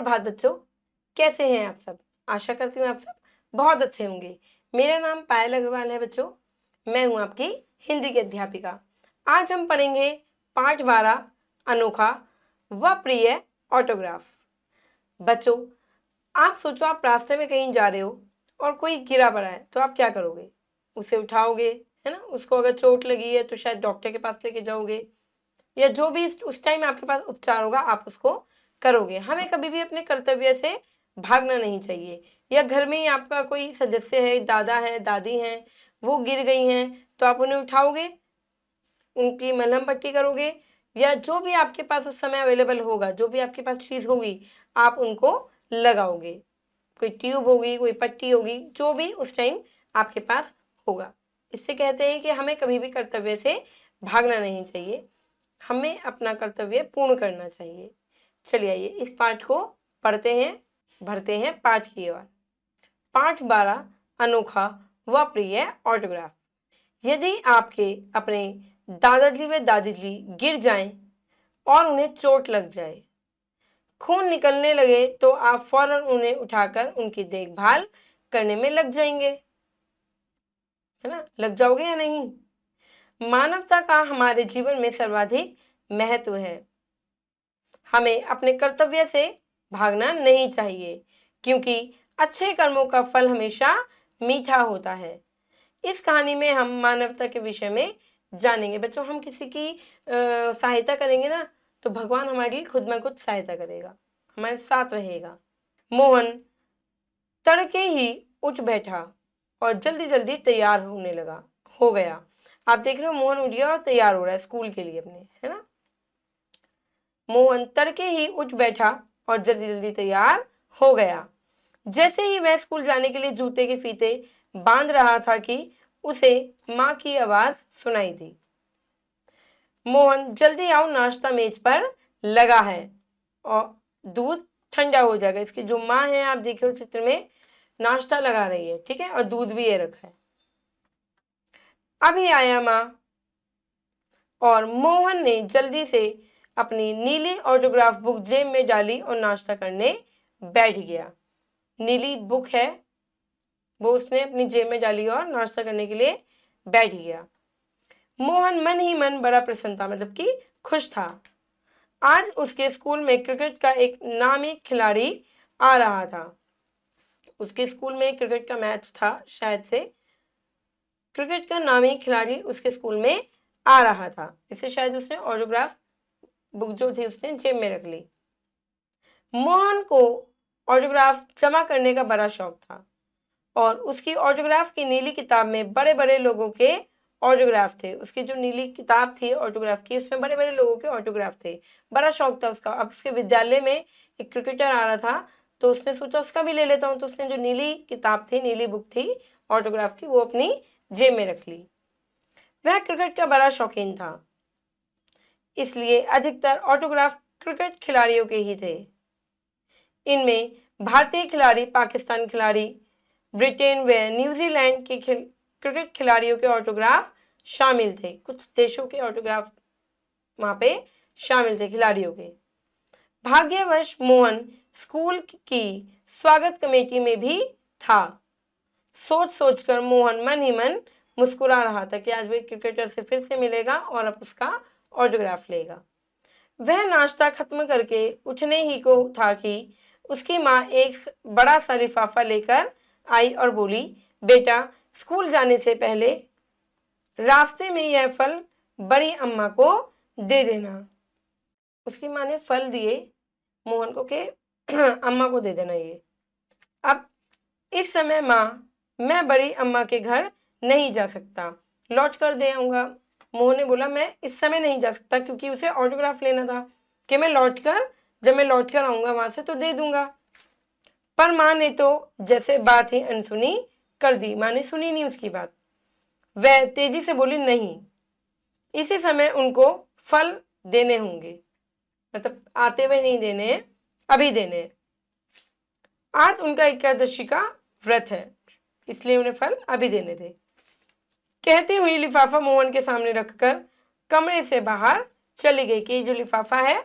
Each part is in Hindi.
सुप्रभात बच्चों, कैसे हैं आप सब? आशा करती हूँ आप सब बहुत अच्छे होंगे। मेरा नाम पायल अग्रवाल है बच्चों। मैं हूँ आपकी हिंदी की अध्यापिका। आज हम पढ़ेंगे पाठ 12 अनोखा व प्रिय ऑटोग्राफ। बच्चों, आप सोचो आप रास्ते में कहीं जा रहे हो और कोई गिरा पड़ा है तो आप क्या करोगे? उसे उठाओगे, है ना? उसको अगर चोट लगी है तो शायद डॉक्टर के पास लेके जाओगे, या जो भी उस टाइम आपके पास उपचार होगा आप उसको करोगे। हमें कभी भी अपने कर्तव्य से भागना नहीं चाहिए। या घर में ही आपका कोई सदस्य है, दादा है, दादी हैं, वो गिर गई हैं तो आप उन्हें उठाओगे, उनकी मलहम पट्टी करोगे, या जो भी आपके पास उस समय अवेलेबल होगा, जो भी आपके पास चीज़ होगी आप उनको लगाओगे। कोई ट्यूब होगी, कोई पट्टी होगी, जो भी उस टाइम आपके पास होगा। इससे कहते हैं कि हमें कभी भी कर्तव्य से भागना नहीं चाहिए, हमें अपना कर्तव्य पूर्ण करना चाहिए। चलिए आइए इस पाठ को पढ़ते हैं, बढ़ते हैं पाठ की ओर। पाठ 12 अनोखा व प्रिय ऑटोग्राफ। यदि आपके अपने दादाजी व दादी जी गिर जाएं और उन्हें चोट लग जाए, खून निकलने लगे, तो आप फौरन उन्हें उठाकर उनकी देखभाल करने में लग जाएंगे, है ना? लग जाओगे या नहीं? मानवता का हमारे जीवन में सर्वाधिक महत्व है। हमें अपने कर्तव्य से भागना नहीं चाहिए, क्योंकि अच्छे कर्मों का फल हमेशा मीठा होता है। इस कहानी में हम मानवता के विषय में जानेंगे। बच्चों, हम किसी की सहायता करेंगे ना, तो भगवान हमारी खुद में कुछ सहायता करेगा, हमारे साथ रहेगा। मोहन तड़के ही उठ बैठा और जल्दी जल्दी तैयार हो गया। आप देख रहे हो, मोहन उठ गया और तैयार हो रहा है स्कूल के लिए अपने, है ना? मोहन तड़के ही उठ बैठा और जल्दी जल्दी तैयार हो गया। जैसे ही वह स्कूल जाने के लिए जूते के फीते बांध रहा था कि उसे माँ की आवाज सुनाई दी, मोहन जल्दी आओ, नाश्ता मेज पर लगा है और दूध ठंडा हो जाएगा। इसकी जो माँ है, आप देखो चित्र में, नाश्ता लगा रही है, ठीक है, और दूध भी ये रखा है। अभी आया माँ। और मोहन ने जल्दी से अपनी नीली ऑटोग्राफ बुक जेब में डाली और नाश्ता करने बैठ गया। नीली बुक है, वो उसने अपनी जेब में डाली और नाश्ता करने के लिए बैठ गया। मोहन मन ही मन बड़ा प्रसन्न था, मतलब कि खुश था। आज उसके स्कूल में क्रिकेट का एक नामी खिलाड़ी आ रहा था। उसके स्कूल में क्रिकेट का मैच था, शायद से क्रिकेट का नामी खिलाड़ी उसके स्कूल में आ रहा था। इसे शायद उसने ऑटोग्राफ बुक जो थी उसने जेब में रख ली। मोहन को ऑटोग्राफ जमा करने का बड़ा शौक था और उसकी ऑटोग्राफ की नीली किताब में बड़े बड़े लोगों के ऑटोग्राफ थे। उसकी जो नीली किताब थी ऑटोग्राफ की, उसमें बड़े बड़े लोगों के ऑटोग्राफ थे। बड़ा शौक था उसका। अब उसके विद्यालय में एक क्रिकेटर आ रहा था तो उसने सोचा उसका भी ले लेता हूँ, तो उसने जो नीली किताब थी, नीली बुक थी ऑटोग्राफ की, वो अपनी जेब में रख ली। वह क्रिकेट का बड़ा शौकीन था, इसलिए अधिकतर ऑटोग्राफ क्रिकेट खिलाड़ियों के ही थे। इनमें भारतीय खिलाड़ी, पाकिस्तान खिलाड़ी, ब्रिटेन व न्यूजीलैंड के क्रिकेट खिलाड़ियों के ऑटोग्राफ शामिल थे। कुछ देशों के ऑटोग्राफ वहां पे शामिल थे, खिलाड़ियों के। भाग्यवश मोहन स्कूल की स्वागत कमेटी में भी था। सोच सोचकर मोहन मन ही मन मुस्कुरा रहा था कि आज वो क्रिकेटर से फिर से मिलेगा और अब उसका ऑटोग्राफ लेगा। वह नाश्ता खत्म करके उठने ही को था कि उसकी माँ एक बड़ा सा लिफाफा लेकर आई और बोली, बेटा, स्कूल जाने से पहले रास्ते में यह फल बड़ी अम्मा को दे देना। उसकी माँ ने फल दिए मोहन को कि अम्मा को दे देना ये। अब इस समय माँ, मैं बड़ी अम्मा के घर नहीं जा सकता, लौट कर दे आऊंगा। मोहन ने बोला, मैं इस समय नहीं जा सकता, क्योंकि उसे ऑटोग्राफ लेना था कि जब मैं लौट कर आऊंगा वहां से तो दे दूंगा। पर माँ ने तो जैसे बात ही अनसुनी कर दी। माँ ने सुनी नहीं उसकी बात। वह तेजी से बोली, नहीं, इसी समय उनको फल देने होंगे, मतलब आते हुए नहीं देने, अभी देने। आज उनका एकादशी का व्रत है, इसलिए उन्हें फल अभी देने थे। कहती हुई लिफाफा मोहन के सामने रखकर कमरे से बाहर चली गई कि जो लिफाफा है,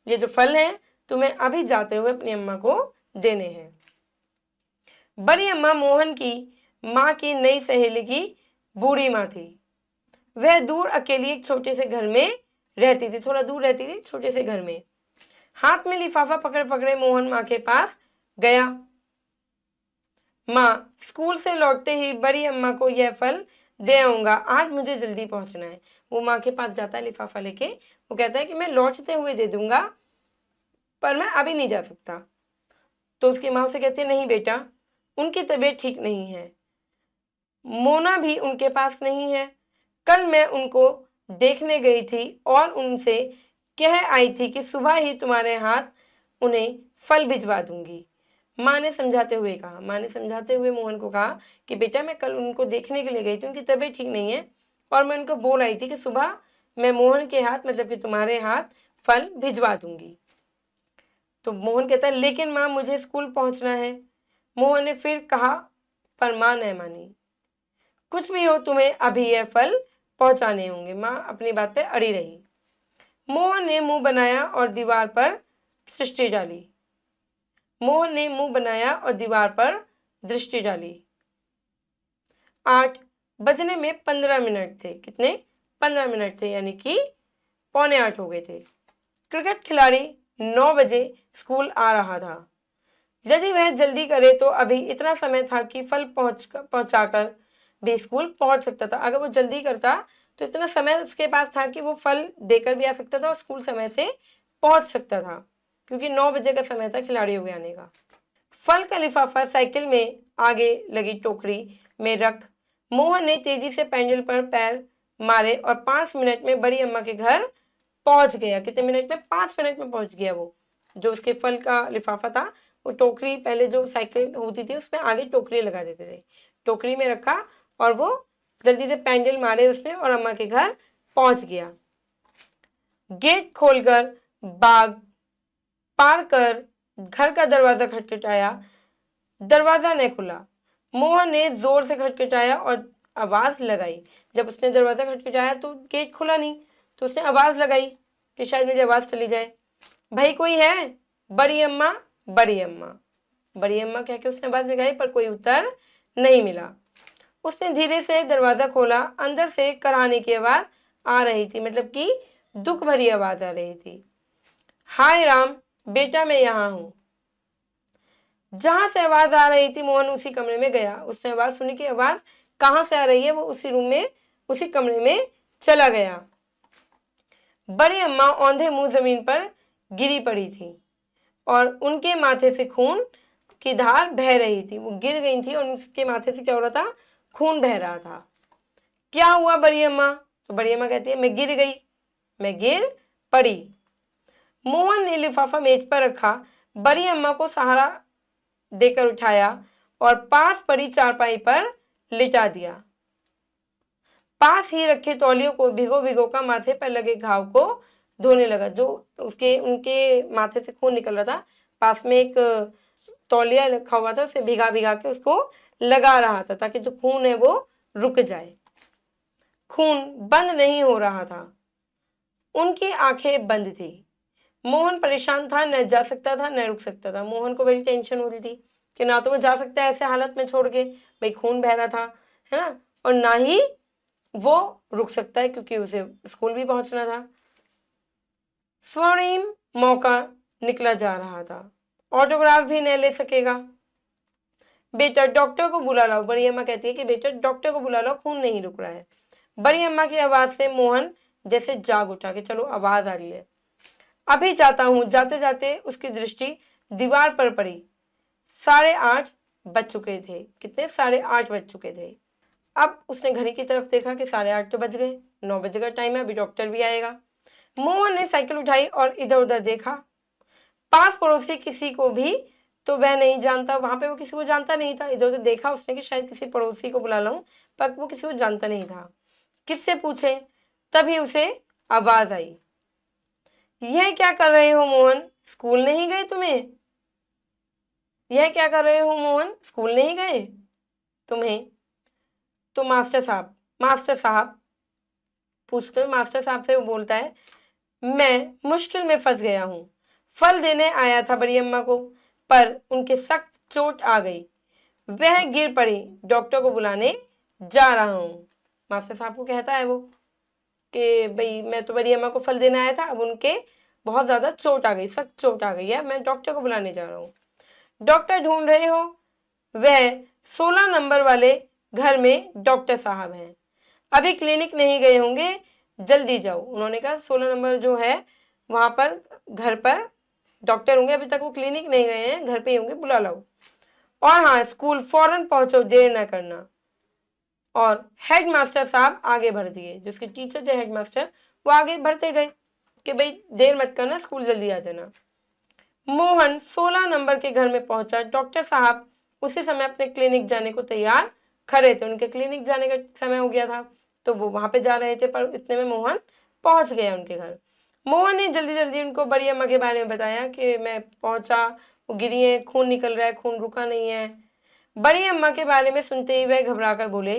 ये जो फल है, तुम्हें अभी जाते हुए अपनी अम्मा को देने हैं। बड़ी अम्मा मोहन की माँ की नई सहेली की बूढ़ी माँ थी। वह दूर अकेली एक छोटे से घर में रहती थी, थोड़ा दूर रहती थी, छोटे से घर में। हाथ में लिफाफा पकड़े पकड़े मोहन माँ के पास गया। माँ, स्कूल से लौटते ही बड़ी अम्मा को यह फल दे आऊंगा, आज मुझे जल्दी पहुंचना है। वो माँ के पास जाता है लिफाफा लेके, वो कहता है कि मैं लौटते हुए दे दूंगा, पर मैं अभी नहीं जा सकता। तो उसकी माँ उसे कहती है, नहीं बेटा, उनकी तबीयत ठीक नहीं है, मोना भी उनके पास नहीं है। कल मैं उनको देखने गई थी और उनसे कह आई थी कि सुबह ही तुम्हारे हाथ उन्हें फल भिजवा दूंगी। माँ ने समझाते हुए कहा, माँ ने समझाते हुए मोहन को कहा कि बेटा, मैं कल उनको देखने के लिए गई थी, उनकी तबीयत ठीक नहीं है और मैं उनको बोल आई थी कि सुबह मैं मोहन के हाथ, मतलब कि तुम्हारे हाथ, फल भिजवा दूंगी। तो मोहन कहता है, लेकिन माँ, मुझे स्कूल पहुंचना है। मोहन ने फिर कहा, पर माँ न मानी। कुछ भी हो, तुम्हें अभी यह फल पहुंचाने होंगे। माँ अपनी बात पे अड़ी रही। मोहन ने मुंह बनाया और दीवार पर दृष्टि डाली। मोहन ने मुंह बनाया और दीवार पर दृष्टि डाली। 8 बजने में 15 मिनट थे। कितने? 15 मिनट थे, यानी कि 7:45 हो गए थे। क्रिकेट खिलाड़ी 9 बजे स्कूल आ रहा था। यदि वह जल्दी करे तो अभी इतना समय था कि फल पहुंचाकर भी स्कूल पहुंच सकता था। अगर वो जल्दी करता तो इतना समय उसके पास था कि वो फल देकर भी आ सकता था और स्कूल समय से पहुंच सकता था, क्योंकि 9 बजे का समय था खिलाड़ियों के आने का। फल का लिफाफा साइकिल में आगे लगी टोकरी में रख मोहन ने तेजी से पेंडल पर पैर मारे और 5 मिनट में बड़ी अम्मा के घर पहुंच गया। कितने मिनट में? 5 मिनट में पहुंच गया। वो जो उसके फल का लिफाफा था, वो टोकरी, पहले जो साइकिल होती थी उसमें आगे टोकरी लगा देते थे, टोकरी में रखा और वो जल्दी से पेंडल मारे उसने और अम्मा के घर पहुंच गया। गेट खोलकर बाग पार कर घर का दरवाजा खटखटाया। दरवाजा न खुला। मोहन ने जोर से खटखटाया और आवाज लगाई। जब उसने दरवाजा खटखटाया तो गेट खुला नहीं, तो उसने आवाज लगाई कि शायद मुझे आवाज चली जाए। भाई कोई है? बड़ी अम्मा, बड़ी अम्मा, बड़ी अम्मा कह के उसने आवाज लगाई, पर कोई उत्तर नहीं मिला। उसने धीरे से दरवाजा खोला। अंदर से कराहने की आवाज आ रही थी, मतलब कि दुख भरी आवाज आ रही थी। हाय राम, बेटा मैं यहाँ हूं। जहां से आवाज आ रही थी मोहन उसी कमरे में गया। उसने आवाज सुनी कि आवाज कहां से आ रही है, वो उसी रूम में, उसी कमरे में चला गया। बड़ी अम्मा औंधे मुंह जमीन पर गिरी पड़ी थी और उनके माथे से खून की धार बह रही थी। वो गिर गई थी और उसके माथे से क्या हो रहा था? खून बह रहा था। क्या हुआ बड़ी अम्मा? तो बड़ी अम्मा कहती है, मैं गिर गई, मैं गिर पड़ी। मोहन ने लिफाफा मेज पर रखा, बड़ी अम्मा को सहारा देकर उठाया और पास पड़ी चारपाई पर लिटा दिया। पास ही रखे तौलियों को भिगो भिगो का माथे पर लगे घाव को धोने लगा। जो उसके उनके माथे से खून निकल रहा था, पास में एक तौलिया रखा हुआ था, उसे भिगा भिगा के उसको लगा रहा था ताकि जो खून है वो रुक जाए। खून बंद नहीं हो रहा था। उनकी आंखें बंद थी। मोहन परेशान था, न जा सकता था न रुक सकता था। मोहन को बड़ी टेंशन हो रही थी कि ना तो वो जा सकता है ऐसे हालत में छोड़ के, भाई खून बह रहा था, है ना, और ना ही वो रुक सकता है क्योंकि उसे स्कूल भी पहुंचना था। स्वर्णिम मौका निकला जा रहा था। ऑटोग्राफ भी नहीं ले सकेगा। बेटा डॉक्टर को बुला लाओ। बड़ी अम्मा कहती है कि बेटा डॉक्टर को बुला लाओ, खून नहीं रुक रहा है। बड़ी अम्मा की आवाज से मोहन जैसे जाग उठा कि चलो आवाज आ रही है, अभी जाता हूं। जाते जाते उसकी दृष्टि दीवार पर पड़ी। 8:30 बज चुके थे। कितने? 8:30 बज चुके थे। अब उसने घड़ी की तरफ देखा कि 8:30 तो बज गए, 9 बजे का टाइम है, अभी डॉक्टर भी आएगा। मोहन ने साइकिल उठाई और इधर उधर देखा। पास पड़ोसी किसी को भी तो वह नहीं जानता, वहां पे वो किसी को जानता नहीं था। इधर उधर देखा उसने कि शायद किसी पड़ोसी को बुला लाऊं, पर वो किसी को जानता नहीं था। किससे पूछे? तभी उसे आवाज आई, यह क्या कर रहे हो मोहन, स्कूल नहीं गए तुम्हें? यह क्या कर रहे हो मोहन, स्कूल नहीं गए तुम्हें? तो मास्टर साहब पूछते, मास्टर साहब से वो बोलता है, मैं मुश्किल में फंस गया हूं। फल देने आया था बड़ी अम्मा को, पर उनके सख्त चोट आ गई। वह गिर पड़ी। डॉक्टर को बुलाने जा रहा हूँ। मास्टर साहब को कहता है वो कि भाई मैं तो बड़ी अम्मा को फल देने आया था, अब उनके बहुत ज्यादा चोट आ गई, सख्त चोट आ गई है, मैं डॉक्टर को बुलाने जा रहा हूँ। डॉक्टर ढूंढ रहे हो? वह 16 नंबर वाले घर में डॉक्टर साहब हैं, अभी क्लिनिक नहीं गए होंगे, जल्दी जाओ। उन्होंने कहा 16 नंबर जो है वहां पर घर पर डॉक्टर होंगे, अभी तक वो क्लिनिक नहीं गए हैं, घर पे ही होंगे, बुला लाओ। और हाँ, स्कूल फौरन पहुंचो, देर ना करना। और हेडमास्टर साहब आगे बढ़ दिए, जिसके टीचर थे हेडमास्टर, वो आगे बढ़ते गए कि भाई देर मत करना, स्कूल जल्दी आ जाना। मोहन 16 नंबर के घर में पहुंचा। डॉक्टर साहब उसी समय अपने क्लिनिक जाने को तैयार खड़े थे। उनके क्लिनिक जाने का समय हो गया था, तो वो वहां पे जा रहे थे, पर इतने में मोहन पहुंच गया उनके घर। मोहन ने जल्दी जल्दी उनको बड़ी अम्मा के बारे में बताया कि मैं पहुंचा, वो गिरी है, खून निकल रहा है, खून रुका नहीं है। बड़ी अम्मा के बारे में सुनते ही वह घबरा कर बोले,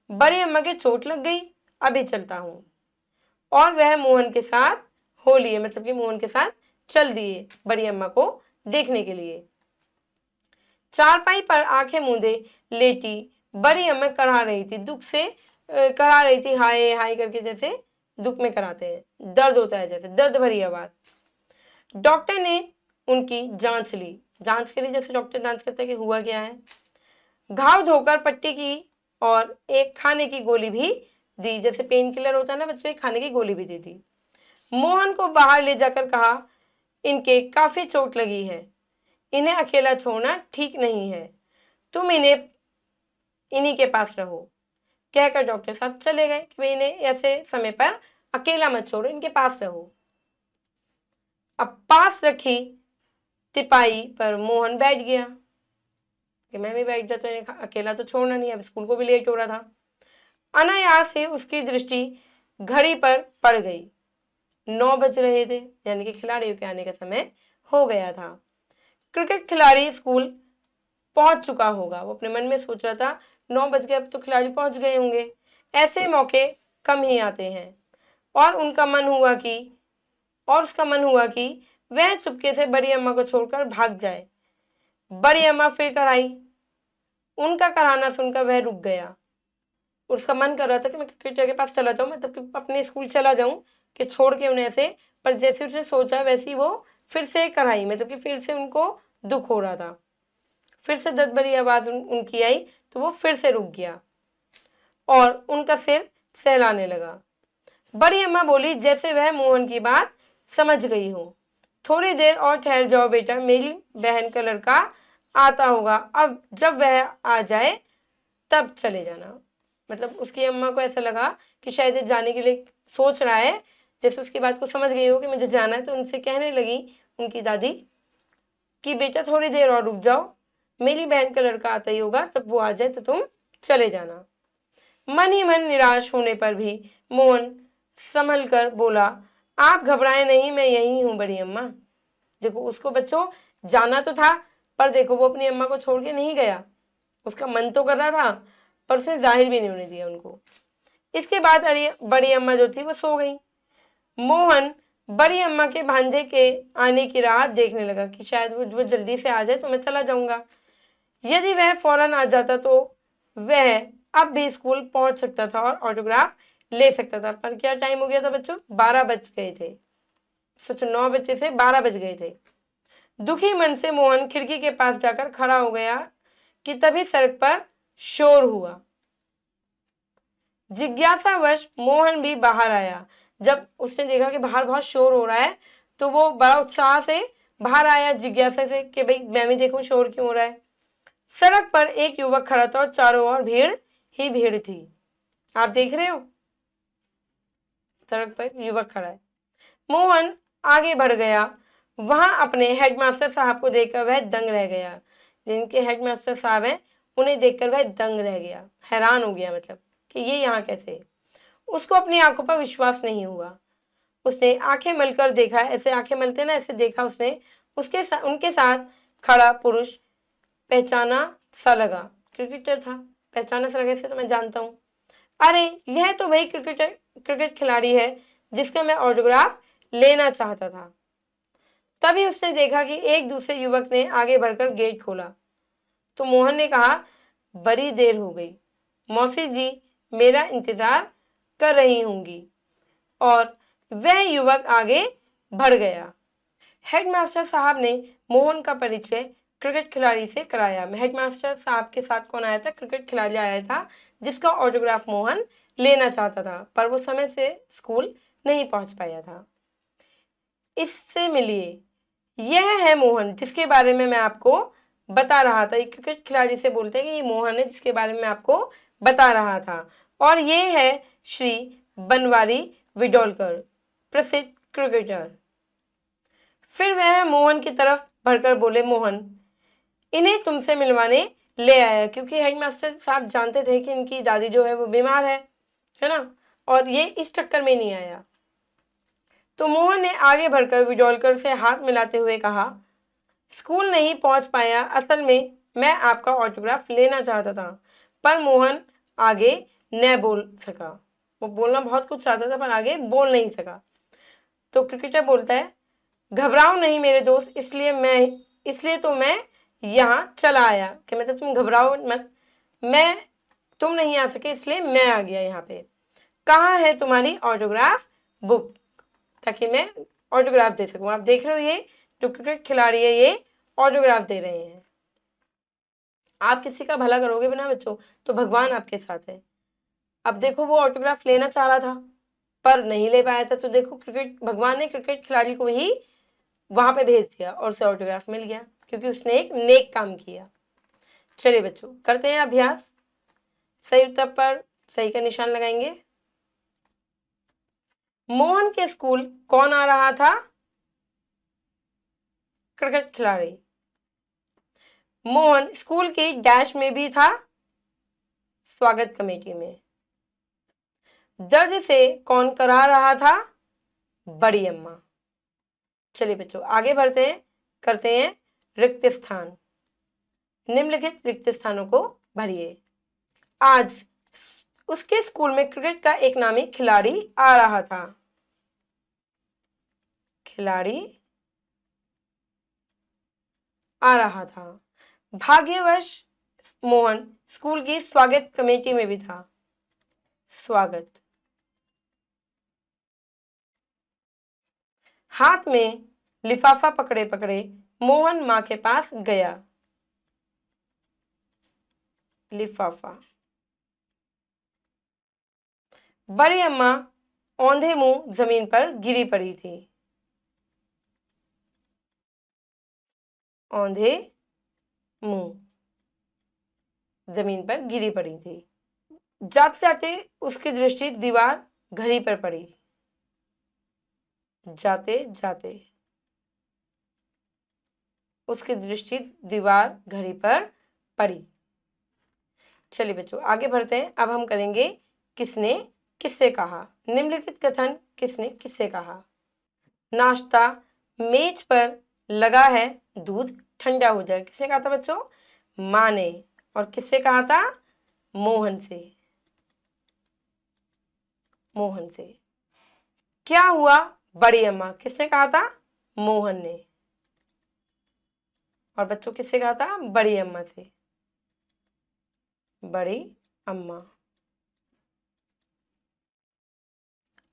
बड़ी अम्मा के चोट लग गई, अभी चलता हूँ। और वह मोहन के साथ हो लिए, मतलब कि मोहन के साथ चल दिए बड़ी अम्मा को देखने के लिए। चारपाई पर आंखें मूंदे लेटी बड़ी अम्मा करा रही थी, दुख से करा रही थी, हाय हाय करके, जैसे दुख में कराते हैं, दर्द होता है जैसे, दर्द भरी आवाज। डॉक्टर ने उनकी जांच ली, जांच करी जैसे डॉक्टर जांच करते हैं कि हुआ क्या है। घाव धोकर पट्टी की और एक खाने की गोली भी दी, जैसे पेन किलर होता है ना बच्चों, एक खाने की गोली भी दे दी। मोहन को बाहर ले जाकर कहा, इनके काफी चोट लगी है, इन्हें अकेला छोड़ना ठीक नहीं है, तुम इन्हीं के पास रहो। कहकर डॉक्टर साहब चले गए कि भाई इन्हें ऐसे समय पर अकेला मत छोड़ो, इनके पास रहो। अब पास रखी तिपाई पर मोहन बैठ गया कि मैं भी बैठ जाता, इन्हें अकेला तो छोड़ना नहीं, अब स्कूल को भी लेट हो रहा था। अनायास से उसकी दृष्टि घड़ी पर पड़ गई। 9 बज रहे थे, यानी कि खिलाड़ियों के आने का समय हो गया था। क्रिकेट खिलाड़ी स्कूल पहुंच चुका होगा, वो अपने मन में सोच रहा था 9 बज गए, अब तो खिलाड़ी पहुंच गए होंगे। ऐसे मौके कम ही आते हैं। और उसका मन हुआ कि वह चुपके से बड़ी अम्मा को छोड़कर भाग जाए। बड़ी अम्मा फिर कर आई। उनका कराना सुनकर वह रुक गया। उसका मन कर रहा था कि मैं क्रिकेटर के पास चला जाऊं, मतलब कि अपने स्कूल चला जाऊं, कि छोड़ के उन्हें ऐसे, पर जैसे उसने सोचा वैसी वो फिर से कराई, मतलब कि फिर से उनको दुख हो रहा था, फिर से दर्द भरी आवाज उनकी आई, तो वो फिर से रुक गया और उनका सिर सहलाने लगा। बड़ी अम्मा बोली, जैसे वह मोहन की बात समझ गई हो, थोड़ी देर और ठहर जाओ बेटा, मेरी बहन का लड़का आता होगा, अब जब वह आ जाए तब चले जाना। मतलब उसकी अम्मा को ऐसा लगा कि शायद ये जाने के लिए सोच रहा है, जैसे उसकी बात को समझ गई हो कि मुझे जाना है, तो उनसे कहने लगी उनकी दादी कि बेटा थोड़ी देर और रुक जाओ, मेरी बहन का लड़का आता ही होगा, तब वो आ जाए तो तुम चले जाना। मन ही मन निराश होने पर भी मोहन संभल कर बोला, आप घबराएं नहीं, मैं यही हूं बड़ी अम्मा। देखो उसको बच्चों जाना तो था, पर देखो वो अपनी अम्मा को छोड़ के नहीं गया, उसका मन तो कर रहा था, पर उसने जाहिर भी नहीं होने दिया उनको। इसके बाद बड़ी अम्मा जो थी वो सो गई। मोहन बड़ी अम्मा के भांजे के आने की राह देखने लगा कि शायद वो जल्दी से आ जाए तो मैं चला जाऊंगा। यदि वह फौरन आ जाता तो वह अब भी स्कूल पहुंच सकता था और ऑटोग्राफ ले सकता था। पर क्या टाइम हो गया था बच्चों, 12 बज गए थे। सोचो 9 बजे से 12 बज गए थे। दुखी मन से मोहन खिड़की के पास जाकर खड़ा हो गया कि तभी सड़क पर शोर हुआ। जिज्ञासावश मोहन भी बाहर आया। जब उसने देखा कि बाहर बहुत शोर हो रहा है, तो वो बड़ा उत्साह से बाहर आया, जिज्ञासा से कि भाई मैं भी देखूं शोर क्यों हो रहा है। सड़क पर एक युवक खड़ा था और चारों ओर भीड़ ही भीड़ थी। आप देख रहे हो, सड़क पर युवक खड़ा है। मोहन आगे बढ़ गया। वहां अपने हेडमास्टर साहब को देखकर वह दंग रह गया। जिनके हेडमास्टर साहब हैं उन्हें देखकर वह दंग रह गया, हैरान हो गया, मतलब कि ये यहाँ कैसे। उसको अपनी आंखों पर विश्वास नहीं हुआ। उसने आंखें मलकर देखा, ऐसे आंखें मलते ना, ऐसे देखा उसने, उनके साथ खड़ा पुरुष पहचाना सा लगा, क्रिकेटर था, पहचाना सा लगा, इसे तो मैं जानता हूँ। अरे यह तो वही क्रिकेट खिलाड़ी है जिसका मैं ऑटोग्राफ लेना चाहता था। तभी उसने देखा कि एक दूसरे युवक ने आगे बढ़कर गेट खोला। तो मोहन ने कहा, बड़ी देर हो गई, मौसी जी मेरा इंतजार कर रही होंगी। और वह युवक आगे बढ़ गया। हेडमास्टर साहब ने मोहन का परिचय क्रिकेट खिलाड़ी से कराया। हेडमास्टर साहब के साथ कौन आया था? क्रिकेट खिलाड़ी आया था, जिसका ऑटोग्राफ मोहन लेना चाहता था, पर वो समय से स्कूल नहीं पहुंच पाया था। इससे मिलिए, यह है मोहन जिसके बारे में मैं आपको बता रहा था। एक क्रिकेट खिलाड़ी से बोलते हैं कि ये मोहन है जिसके बारे में आपको बता रहा था। और ये है श्री बनवारी विडोलकर, प्रसिद्ध क्रिकेटर। फिर वह मोहन की तरफ बढ़कर बोले, मोहन, इन्हें तुमसे मिलवाने ले आया, क्योंकि हेडमास्टर साहब जानते थे कि इनकी दादी जो है वो बीमार है ना, और ये इस चक्कर में नहीं आया। तो मोहन ने आगे बढ़कर विडोलकर से हाथ मिलाते हुए कहा, स्कूल नहीं पहुंच पाया, असल में मैं आपका ऑटोग्राफ लेना चाहता था। पर मोहन आगे न बोल सका। वो बोलना बहुत कुछ चाहता था पर आगे बोल नहीं सका। तो क्रिकेटर बोलता है, घबराओ नहीं मेरे दोस्त, इसलिए तो मैं यहाँ चला आया, कि मतलब तुम घबराओ मत, तुम नहीं आ सके इसलिए मैं आ गया यहाँ पे। कहाँ है तुम्हारी ऑटोग्राफ बुक, ताकि मैं ऑटोग्राफ दे सकूं। आप देख रहे हो, ये जो क्रिकेट खिलाड़ी है ये ऑटोग्राफ दे रहे हैं। आप किसी का भला करोगे बिना बच्चों, तो भगवान आपके साथ है। अब देखो, वो ऑटोग्राफ लेना चाह रहा था पर नहीं ले पाया था, तो देखो भगवान ने क्रिकेट खिलाड़ी को ही वहां पे भेज दिया और उसे ऑटोग्राफ मिल गया, क्योंकि उसने एक नेक काम किया। चलिए बच्चों, करते हैं अभ्यास। सही उत्तर पर सही का निशान लगाएंगे। मोहन के स्कूल कौन आ रहा था? क्रिकेट खिलाड़ी। मोहन स्कूल की डैश में भी था, स्वागत कमेटी में। दर्ज से कौन करा रहा था? बड़ी अम्मा। चलिए बच्चों, आगे बढ़ते हैं, करते हैं रिक्त स्थान। निम्नलिखित रिक्त स्थानों को भरिए। आज उसके स्कूल में क्रिकेट का एक नामी खिलाड़ी आ रहा था। खिलाड़ी आ रहा था। भाग्यवश मोहन स्कूल की स्वागत कमेटी में भी था। स्वागत। हाथ में लिफाफा पकड़े पकड़े मोहन मां के पास गया। लिफाफा। बड़ी अम्मा औंधे मुंह जमीन पर गिरी पड़ी थी। औंधे मुंह जमीन पर गिरी पड़ी थी। जाते जाते उसकी दृष्टि दीवार घड़ी पर पड़ी। जाते जाते उसकी दृष्टि दीवार घड़ी पर पड़ी। चलिए बच्चों, आगे बढ़ते हैं। अब हम करेंगे किसने किससे कहा। निम्नलिखित कथन किसने किससे कहा? नाश्ता मेज पर लगा है, दूध ठंडा हो जाए। किसने कहा था बच्चों? माँ ने। और किससे कहा था? मोहन से। मोहन से। क्या हुआ? बड़ी अम्मा। किसने कहा था? मोहन ने। और बच्चों किससे कहा था? बड़ी अम्मा से। बड़ी अम्मा।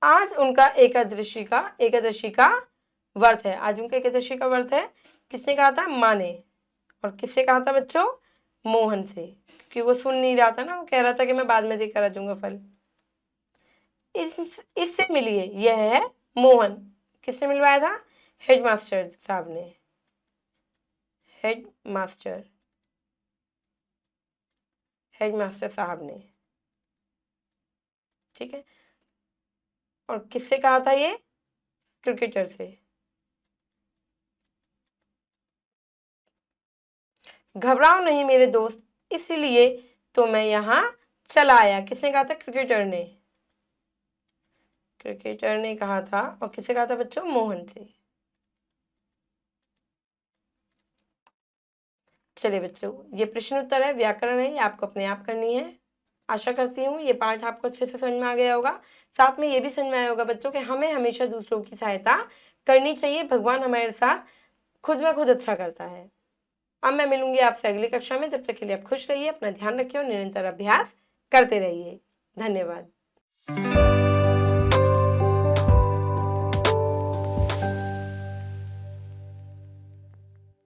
आज उनका एकादशी का व्रत है। आज उनका एकादशी का व्रत है। किसने कहा था? माँ ने। और किससे कहा था बच्चों? मोहन से, क्योंकि वो सुन नहीं रहा था ना, वो कह रहा था कि मैं बाद में देकर आ जाऊंगा फल। इससे मिलिए, यह है मोहन। किसने मिलवाया था? हेडमास्टर साहब ने। हेडमास्टर। हेडमास्टर साहब ने। ठीक है। और किससे कहा था ये? क्रिकेटर से। घबराओ नहीं मेरे दोस्त, इसीलिए तो मैं यहां चला आया। किसने कहा था? क्रिकेटर ने। क्रिकेटर ने कहा था। और किससे कहा था बच्चों? मोहन से। चलिए बच्चों, ये प्रश्न उत्तर है, व्याकरण है, ये आपको अपने आप करनी है। आशा करती हूँ ये पाठ आपको अच्छे से समझ में आ गया होगा। साथ में ये भी समझ में आया होगा बच्चों कि हमें हमेशा दूसरों की सहायता करनी चाहिए। भगवान हमारे साथ खुद में खुद अच्छा करता है। अब मैं मिलूंगी आपसे अगली कक्षा में। जब तक के लिए आप खुश रहिए, अपना ध्यान रखिए और निरंतर अभ्यास करते रहिए। धन्यवाद।